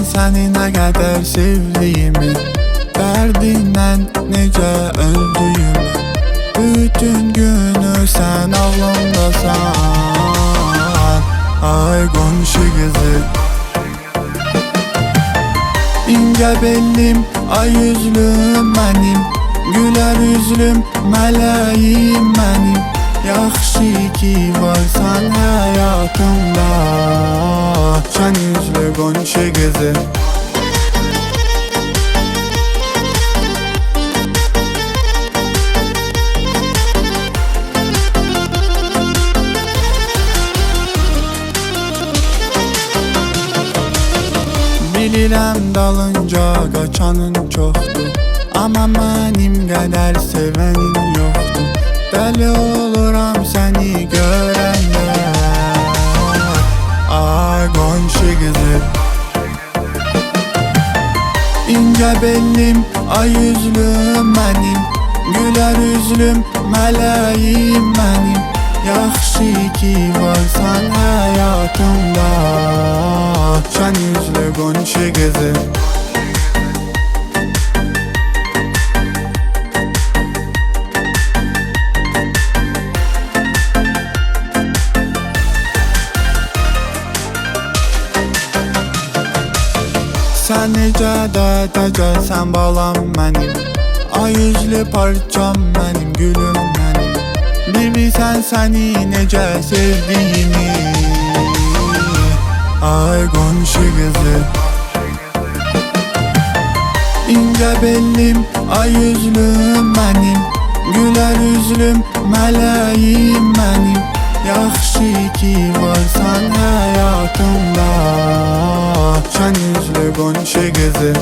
səni nə qədər sevdiyimi, dərdindən necə öldüyümü. Bütün günü sən ağlımdasan, ay qonşu qızı. İncə bellim, ay üzlüm mənim, gülər üzlüm, mələyim mənim. Yaxşı ki varsan həyatımda, şən üzlü qonşu qızı. Bilirəm dalınca qaçanın çoxdur, amma mənim qədər sevənin yoxdur. Dəli oluram səni görəndə, ay qonşu qızı. İncə bellim, ay üzlüm mənim, gülər üzlüm, mələyim mənim. Yaxşı ki varsan həyatımda, şən üzlü qonşu qızı. Sən necə də təcəlsən balam mənim, ay üzlü parçam mənim, gülüm mənim. Bir bilsən səni necə sevdiyimi, ay qonşu qızı. İncə bellim, ay üzlüm mənim, gülər üzlüm, mələyim mənim. Yaxşı ki varsan həyatımda, şən üzlü qonşu qızı.